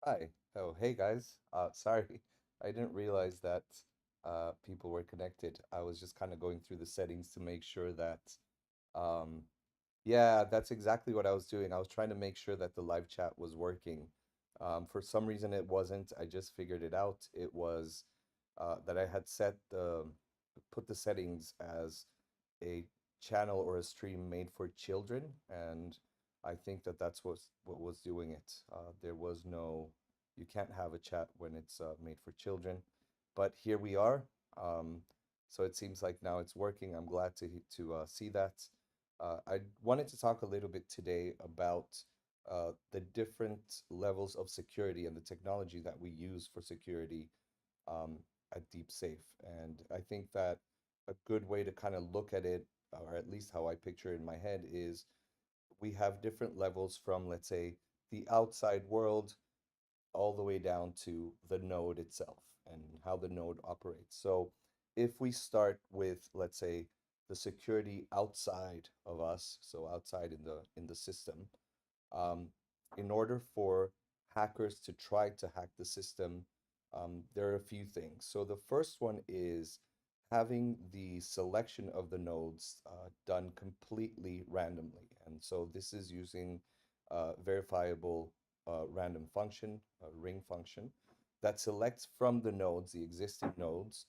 Hi. Oh, hey guys. Sorry, I didn't realize that people were connected. I was just kind of going through the settings to make sure that, um, yeah, that's exactly what I was doing. I was trying to make sure that the live chat was working. For some reason, it wasn't. I just figured it out. It was that I had put the settings as a channel or a stream made for children, and I think that what was doing it. There was no, you can't have a chat when it's made for children, but here we are. Um, so it seems like now it's working. I'm glad to see that. I wanted to talk a little bit today about the different levels of security and the technology that we use for security um, at DeepSafe. And I think that a good way to kind of look at it, or at least how I picture it in my head, is we have different levels from, let's say, the outside world all the way down to the node itself and how the node operates. So if we start with, let's say, the security outside of us, so outside in the system, um, in order for hackers to try to hack the system, there are a few things. So the first one is having the selection of the nodes done completely randomly. And so this is using verifiable random function, ring function, that selects from the nodes, the existing nodes,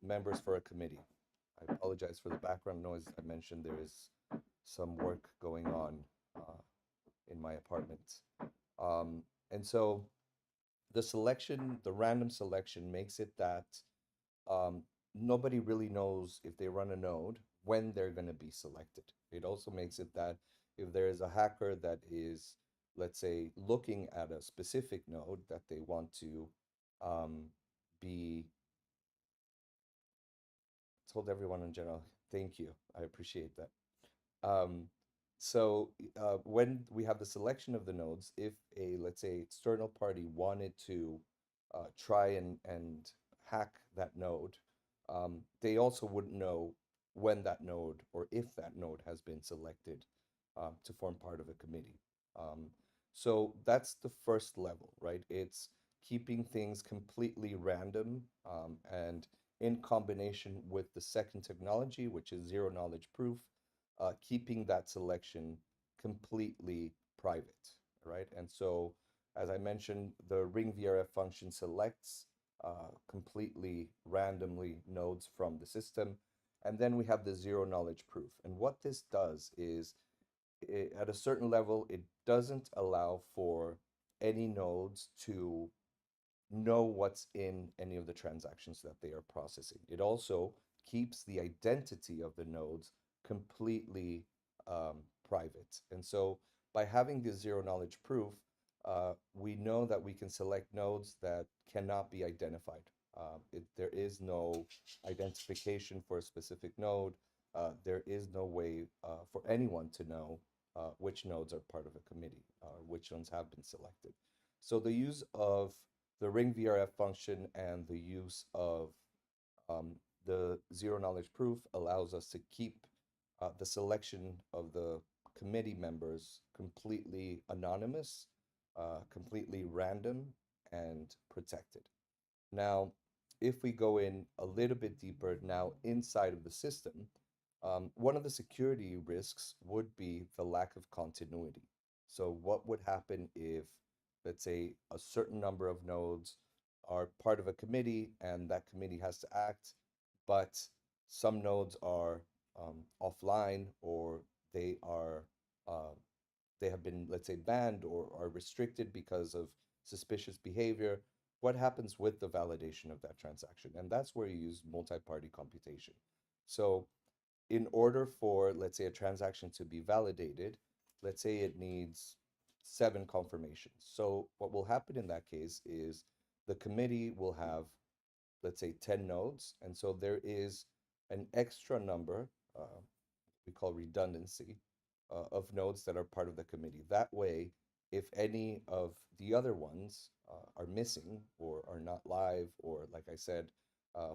members for a committee. I apologize for the background noise. I mentioned there is some work going on in my apartment. Um, and so the random selection makes it that um, nobody really knows if they run a node when they're going to be selected. It also makes it that if there is a hacker that is, let's say, looking at a specific node that they want to um, be told everyone in general, thank you. I appreciate that. Um, so when we have the selection of the nodes, if a, let's say, external party wanted to try and hack that node, they also wouldn't know when that node or if that node has been selected to form part of a committee. Um, so that's the first level, right? It's keeping things completely random and in combination with the second technology, which is zero knowledge proof, keeping that selection completely private, right? And so, as I mentioned, the ring VRF function selects completely randomly nodes from the system. And then we have the zero knowledge proof. And what this does is, at a certain level, it doesn't allow for any nodes to know what's in any of the transactions that they are processing. It also keeps the identity of the nodes completely private. And so by having this zero knowledge proof, we know that we can select nodes that cannot be identified. There is no identification for a specific node. There is no way for anyone to know which nodes are part of a committee, which ones have been selected. So the use of the ring VRF function and the use of um, the zero knowledge proof allows us to keep the selection of the committee members completely anonymous, completely random, and protected. Now, if we go in a little bit deeper now inside of the system, one of the security risks would be the lack of continuity. So, what would happen if, let's say, a certain number of nodes are part of a committee and that committee has to act, but some nodes are offline or they are uh, they have been, let's say, banned or are restricted because of suspicious behavior? What happens with the validation of that transaction? And that's where you use multi-party computation. So in order for, let's say, a transaction to be validated, let's say it needs 7 confirmations. So what will happen in that case is the committee will have, let's say, 10 nodes. And so there is an extra number, we call redundancy, of nodes that are part of the committee. That way, if any of the other ones are missing or are not live, or like I said,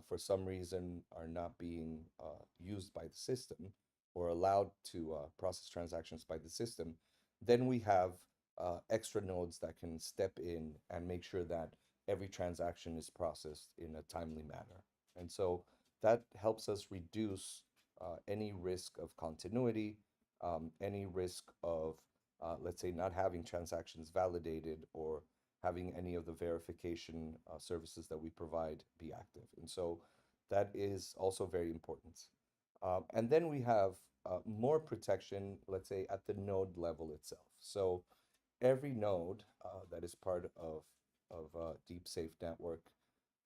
for some reason are not being used by the system or allowed to process transactions by the system, then we have extra nodes that can step in and make sure that every transaction is processed in a timely manner. And so that helps us reduce any risk of continuity, any risk of, let's say, not having transactions validated or having any of the verification services that we provide be active. And so that is also very important. And then we have more protection, let's say, at the node level itself. So every node that is part of DeepSafe network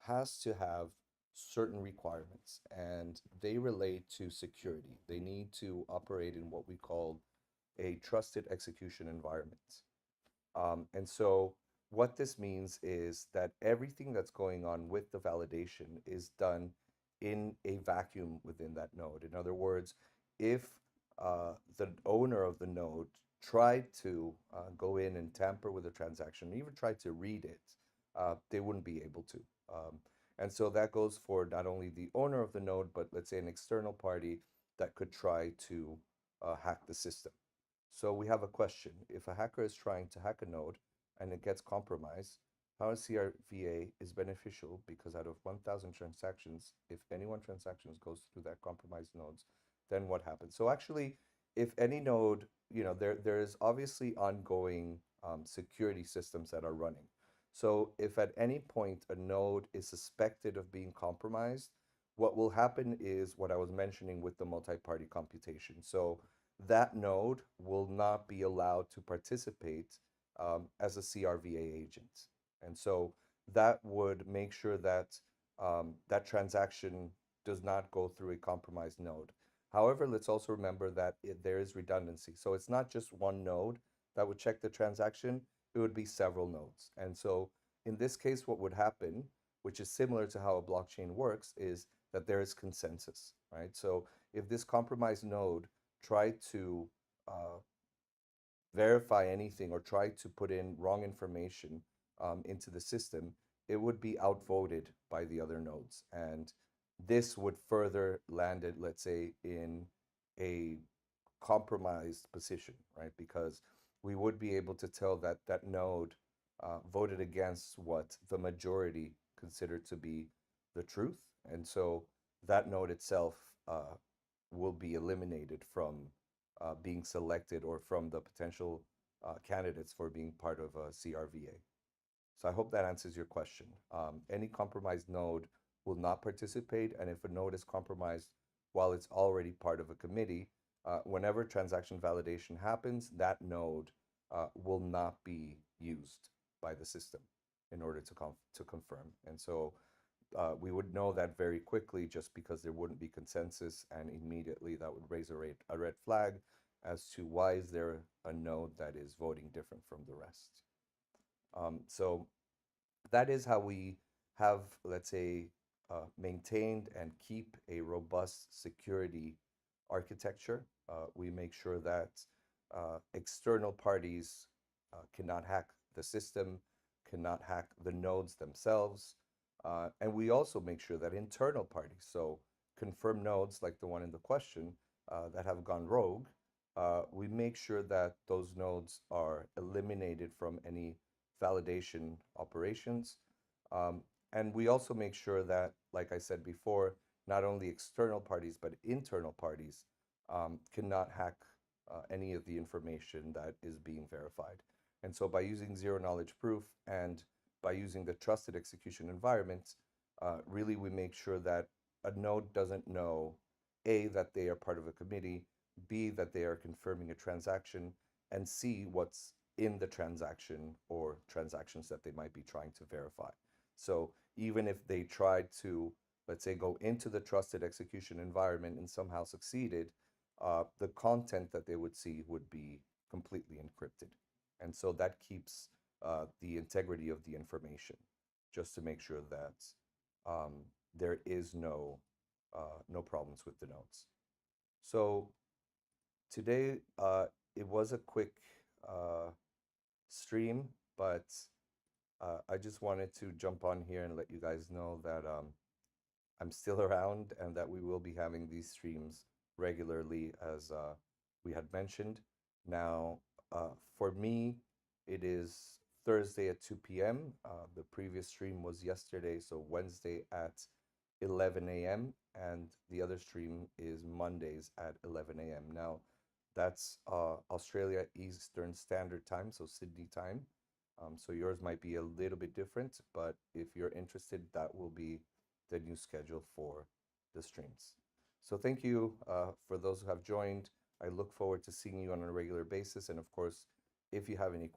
has to have certain requirements, and they relate to security. They need to operate in what we call a trusted execution environment. And so what this means is that everything that's going on with the validation is done in a vacuum within that node. In other words, if the owner of the node tried to go in and tamper with a transaction, even tried to read it, they wouldn't be able to. And so that goes for not only the owner of the node, but let's say an external party that could try to hack the system. So we have a question. If a hacker is trying to hack a node and it gets compromised, how a CRVA is beneficial because out of 1,000 transactions, if any one transaction goes through that compromised nodes, then what happens? So actually, if any node, there is obviously ongoing security systems that are running. So if at any point a node is suspected of being compromised, what will happen is what I was mentioning with the multi-party computation. So that node will not be allowed to participate as a CRVA agent. And so that would make sure that that transaction does not go through a compromised node. However, let's also remember that there is redundancy. So it's not just one node that would check the transaction, it would be several nodes. And so in this case, what would happen, which is similar to how a blockchain works, is that there is consensus, right? So if this compromised node tried to uh, verify anything or try to put in wrong information into the system, it would be outvoted by the other nodes. And this would further land it, let's say, in a compromised position, right? Because we would be able to tell that that node voted against what the majority considered to be the truth. And so that node itself will be eliminated from being selected or from the potential candidates for being part of a CRVA. So I hope that answers your question. Any compromised node will not participate, and if a node is compromised while it's already part of a committee, whenever transaction validation happens, that node will not be used by the system in order to confirm. And so we would know that very quickly just because there wouldn't be consensus, and immediately that would raise a red flag as to why is there a node that is voting different from the rest. So that is how we have, let's say, maintained and keep a robust security architecture. We make sure that external parties cannot hack the system, cannot hack the nodes themselves. And we also make sure that internal parties, so confirmed nodes like the one in the question that have gone rogue, we make sure that those nodes are eliminated from any validation operations. And we also make sure that, like I said before, not only external parties, but internal parties cannot hack any of the information that is being verified. And so by using zero knowledge proof and by using the trusted execution environment, really we make sure that a node doesn't know, A, that they are part of a committee, B, that they are confirming a transaction, and C, what's in the transaction or transactions that they might be trying to verify. So even if they tried to, let's say, go into the trusted execution environment and somehow succeeded, the content that they would see would be completely encrypted. And so that keeps the integrity of the information, just to make sure that um, there is no problems with the nodes. So today it was a quick uh, stream, but I just wanted to jump on here and let you guys know that I'm still around and that we will be having these streams regularly, as we had mentioned. Now, for me, It is Thursday at 2 p.m. The previous stream was yesterday, so Wednesday at 11 a.m. And the other stream is Mondays at 11 a.m. Now, that's Australia Eastern Standard Time, so Sydney time. So yours might be a little bit different, but if you're interested, that will be the new schedule for the streams. So thank you for those who have joined. I look forward to seeing you on a regular basis. And of course, if you have any questions,